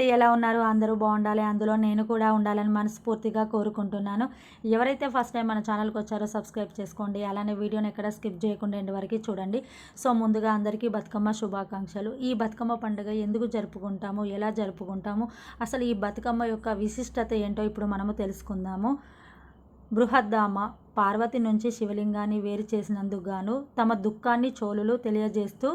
అండి, ఎలా ఉన్నారు? అందరూ బాగుండాలి, అందులో నేను కూడా ఉండాలని మనస్ఫూర్తిగా కోరుకుంటున్నాను. ఎవరైతే ఫస్ట్ టైం మన ఛానల్కి వచ్చారో సబ్స్క్రైబ్ చేసుకోండి. అలానే వీడియోని ఎక్కడ స్కిప్ చేయకుండా ఎండ్ వరకు చూడండి. సో ముందుగా అందరికీ బతుకమ్మ శుభాకాంక్షలు. ఈ బతుకమ్మ పండుగ ఎందుకు జరుపుకుంటాము, ఎలా జరుపుకుంటాము, అసలు ఈ బతుకమ్మ యొక్క విశిష్టత ఏంటో ఇప్పుడు మనము తెలుసుకుందాము. బృహద్దామ పార్వతి నుంచి శివలింగాన్ని వేరు చేసినందుకు గాను తమ దుఃఖాన్ని చోళులు తెలియజేస్తూ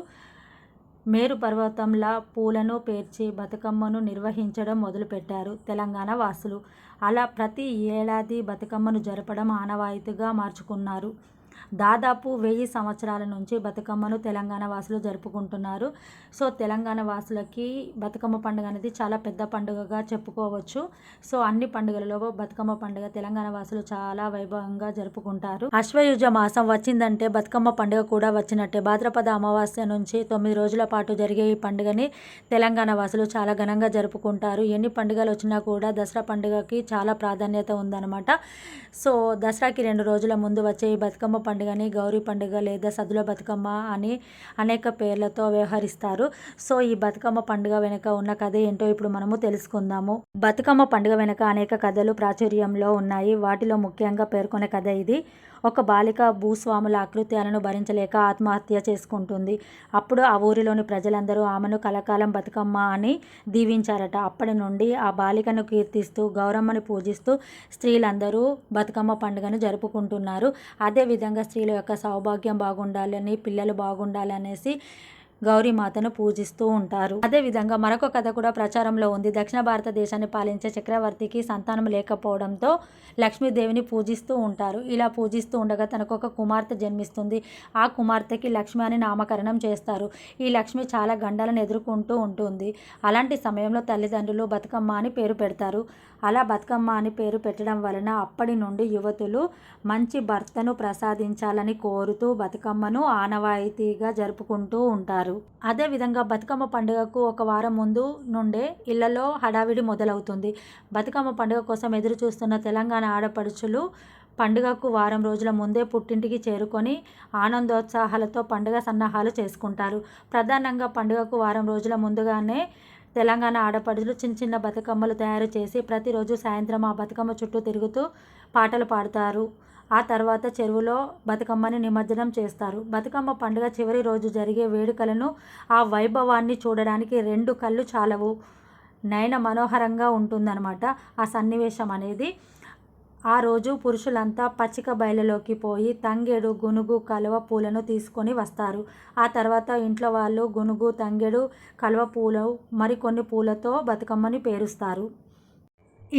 మేరు పర్వతంలా పూలను పేర్చి బతుకమ్మను నిర్వహించడం మొదలుపెట్టారు తెలంగాణ వాసులు. అలా ప్రతి ఏడాది బతుకమ్మను జరపడం ఆనవాయితీగా మార్చుకున్నారు. దాదాపు 1000 సంవత్సరాల నుంచి బతుకమ్మను తెలంగాణ వాసులు జరుపుకుంటున్నారు. సో తెలంగాణ వాసులకి బతుకమ్మ పండుగ అనేది చాలా పెద్ద పండుగగా చెప్పుకోవచ్చు. సో అన్ని పండుగలలో బతుకమ్మ పండుగ తెలంగాణ వాసులు చాలా వైభవంగా జరుపుకుంటారు. అశ్వయుజ మాసం వచ్చిందంటే బతుకమ్మ పండుగ కూడా వచ్చినట్టే. భాద్రపద అమావాస్య నుంచి 9 రోజుల పాటు జరిగే ఈ పండుగని తెలంగాణ వాసులు చాలా ఘనంగా జరుపుకుంటారు. ఎన్ని పండుగలు వచ్చినా కూడా దసరా పండుగకి చాలా ప్రాధాన్యత ఉందన్నమాట. సో దసరాకి 2 రోజుల ముందు వచ్చే ఈ బతుకమ్మ పండుగని గౌరీ పండుగ లేదా సద్దుల బతుకమ్మ అని అనేక పేర్లతో వ్యవహరిస్తారు. సో ఈ బతుకమ్మ పండుగ వెనుక ఉన్న కథ ఏంటో ఇప్పుడు మనము తెలుసుకుందాము. బతుకమ్మ పండుగ వెనుక అనేక కథలు ప్రాచుర్యంలో ఉన్నాయి. వాటిలో ముఖ్యంగా పేర్కొనే కథ ఇది. ఒక బాలిక భూస్వాముల ఆకృత్యాలను భరించలేక ఆత్మహత్య చేసుకుంటుంది. అప్పుడు ఆ ఊరిలోని ప్రజలందరూ ఆమెను కలకాలం బతుకమ్మ అని దీవించారట. అప్పటి నుండి ఆ బాలికను కీర్తిస్తూ గౌరమ్మని పూజిస్తూ స్త్రీలందరూ బతుకమ్మ పండుగను జరుపుకుంటున్నారు. అదేవిధంగా స్త్రీల యొక్క సౌభాగ్యం బాగుండాలని, పిల్లలు బాగుండాలనేసి గౌరీమాతను పూజిస్తూ ఉంటారు. అదేవిధంగా మరొక కథ కూడా ప్రచారంలో ఉంది. దక్షిణ భారతదేశాన్ని పాలించే చక్రవర్తికి సంతానం లేకపోవడంతో లక్ష్మీదేవిని పూజిస్తూ ఉంటారు. ఇలా పూజిస్తూ ఉండగా తనకు ఒక కుమార్తె జన్మిస్తుంది. ఆ కుమార్తెకి లక్ష్మి అని నామకరణం చేస్తారు. ఈ లక్ష్మి చాలా గండాలను ఎదుర్కొంటూ ఉంటుంది. అలాంటి సమయంలో తల్లిదండ్రులు బతుకమ్మ అని పేరు పెడతారు. అలా బతుకమ్మ అని పేరు పెట్టడం వలన అప్పటి నుండి యువతులు మంచి భర్తను ప్రసాదించాలని కోరుతూ బతుకమ్మను ఆనవాయితీగా జరుపుకుంటూ ఉంటారు. అదేవిధంగా బతుకమ్మ పండుగకు ఒక వారం ముందు నుండే ఇళ్లలో హడావిడి మొదలవుతుంది. బతుకమ్మ పండుగ కోసం ఎదురు చూస్తున్న తెలంగాణ ఆడపడుచులు పండుగకు వారం రోజుల ముందే పుట్టింటికి చేరుకొని ఆనందోత్సాహాలతో పండుగ సన్నాహాలు చేసుకుంటారు. ప్రధానంగా పండుగకు వారం రోజుల ముందుగానే తెలంగాణ ఆడపడుచులు చిన్న చిన్న బతుకమ్మలు తయారు చేసి ప్రతిరోజు సాయంత్రం ఆ బతుకమ్మ చుట్టూ తిరుగుతూ పాటలు పాడతారు. ఆ తర్వాత చెరువులో బతుకమ్మని నిమజ్జనం చేస్తారు. బతుకమ్మ పండుగ చివరి రోజు జరిగే వేడుకలను, ఆ వైభవాన్ని చూడడానికి 2 కళ్ళు చాలవు. నయన మనోహరంగా ఉంటుందన్నమాట ఆ సన్నివేశం అనేది. ఆ రోజు పురుషులంతా పచ్చిక బయలులోకి పోయి తంగేడు, గునుగు, కలువ పూలను తీసుకొని వస్తారు. ఆ తర్వాత ఇంట్లో వాళ్ళు గునుగు, తంగేడు, కలువ పూలు మరికొన్ని పూలతో బతుకమ్మని పేరుస్తారు.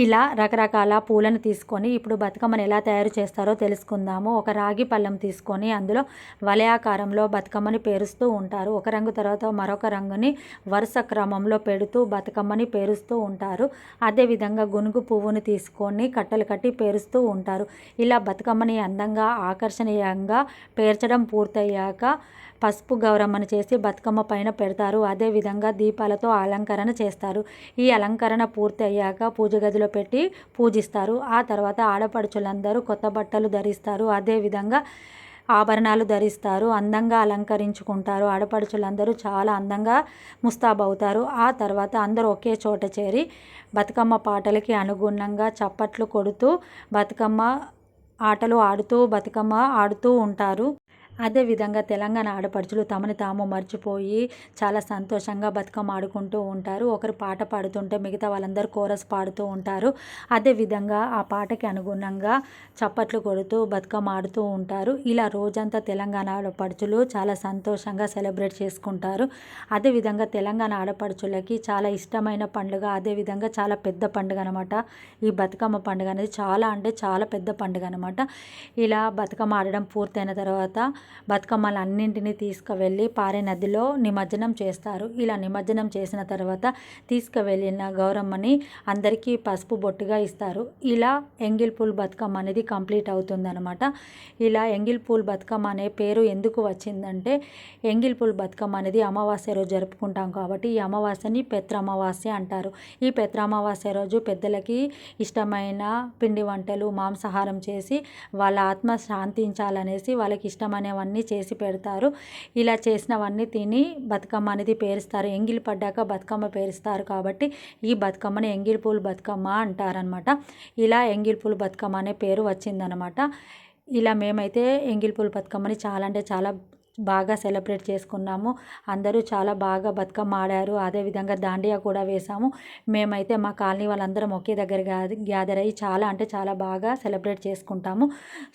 ఇలా రకరకాల పూలను తీసుకొని ఇప్పుడు బతుకమ్మను ఎలా తయారు చేస్తారో తెలుసుకుందాము. ఒక రాగి పళ్ళెం తీసుకొని అందులో వలయాకారంలో బతుకమ్మని పేరుస్తూ ఉంటారు. ఒక రంగు తర్వాత మరొక రంగుని వరుస క్రమంలో పెడుతూ బతుకమ్మని పేరుస్తూ ఉంటారు. అదేవిధంగా గునుగు పువ్వుని తీసుకొని కట్టలు కట్టి పేరుస్తూ ఉంటారు. ఇలా బతుకమ్మని అందంగా ఆకర్షణీయంగా పేర్చడం పూర్తయ్యాక పసుపు గౌరమ్మను చేసి బతుకమ్మ పైన పెడతారు. అదేవిధంగా దీపాలతో అలంకరణ చేస్తారు. ఈ అలంకరణ పూర్తి అయ్యాక పూజ గదిలో పెట్టి పూజిస్తారు. ఆ తర్వాత ఆడపడుచులందరూ కొత్త బట్టలు ధరిస్తారు. అదేవిధంగా ఆభరణాలు ధరిస్తారు. అందంగా అలంకరించుకుంటారు. ఆడపడుచులందరూ చాలా అందంగా ముస్తాబవుతారు. ఆ తర్వాత అందరూ ఒకే చోట చేరి బతుకమ్మ పాటలకి అనుగుణంగా చప్పట్లు కొడుతూ బతుకమ్మ ఆటలు ఆడుతూ బతుకమ్మ ఆడుతూ ఉంటారు. అదేవిధంగా తెలంగాణ ఆడపడుచులు తమని తాము మర్చిపోయి చాలా సంతోషంగా బతుకమ్మ ఆడుకుంటూ ఉంటారు. ఒకరు పాట పాడుతుంటే మిగతా వాళ్ళందరూ కోరస్ పాడుతూ ఉంటారు. అదేవిధంగా ఆ పాటకి అనుగుణంగా చప్పట్లు కొడుతూ బతుకమ్మ ఆడుతూ ఉంటారు. ఇలా రోజంతా తెలంగాణ ఆడపడుచులు చాలా సంతోషంగా సెలబ్రేట్ చేసుకుంటారు. అదేవిధంగా తెలంగాణ ఆడపడుచులకి చాలా ఇష్టమైన పండుగ, అదేవిధంగా చాలా పెద్ద పండుగ అనమాట. ఈ బతుకమ్మ పండుగ అనేది చాలా అంటే చాలా పెద్ద పండుగ అనమాట. ఇలా బతుకమ్మ ఆడడం పూర్తయిన తర్వాత బతుకమ్మలన్నింటినీ తీసుకువెళ్ళి పారే నదిలో నిమజ్జనం చేస్తారు. ఇలా నిమజ్జనం చేసిన తర్వాత తీసుకువెళ్ళిన గౌరమ్మని అందరికీ పసుపు బొట్టుగా ఇస్తారు. ఇలా ఎంగిల్ పూల్ బతుకమ్మ అనేది కంప్లీట్ అవుతుందన్నమాట. ఇలా ఎంగిల్ పూల్ బతుకమ్మ అనే పేరు ఎందుకు వచ్చిందంటే, ఎంగిల్ పూల్ బతుకమ్మ అనేది అమావాస్య రోజు జరుపుకుంటాం కాబట్టి ఈ అమావాస్యని పెత్ర అమావాస్య అంటారు. ఈ పెత్ర అమావాస్య రోజు పెద్దలకి ఇష్టమైన పిండి వంటలు, మాంసాహారం చేసి వాళ్ళ ఆత్మ శాంతించాలనేసి వాళ్ళకి ఇష్టమైన అనేవన్నీ చేసి పెడతారు. ఇలా చేసినవన్నీ తిని బతుకమ్మ అనేది పేరుస్తారు. ఎంగిలి పడ్డాక బతుకమ్మ పేరుస్తారు కాబట్టి ఈ బతుకమ్మని ఎంగిలి పూలు బతుకమ్మ అంటారనమాట. ఇలా ఎంగిలి పూలు బతుకమ్మ అనే పేరు వచ్చిందనమాట. ఇలా మేమైతే ఎంగిలి పూలు బతుకమ్మని చాలా అంటే చాలా బాగా సెలబ్రేట్ చేసుకున్నాము. అందరూ చాలా బాగా బతుకమ్మ ఆడారు. అదేవిధంగా దాండియా కూడా వేసాము. మేమైతే మా కాలనీ వాళ్ళందరం ఒకే దగ్గర గ్యాదర్ అయ్యి చాలా అంటే చాలా బాగా సెలబ్రేట్ చేసుకుంటాము.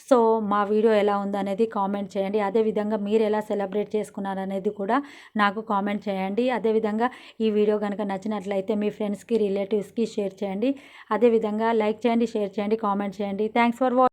సో మా వీడియో ఎలా ఉందనేది కామెంట్ చేయండి. అదేవిధంగా మీరు ఎలా సెలబ్రేట్ చేసుకున్నారనేది కూడా నాకు కామెంట్ చేయండి. అదేవిధంగా ఈ వీడియో కనుక నచ్చినట్లయితే మీ ఫ్రెండ్స్కి రిలేటివ్స్కి షేర్ చేయండి. అదేవిధంగా లైక్ చేయండి, షేర్ చేయండి, కామెంట్ చేయండి. Thanks for watching.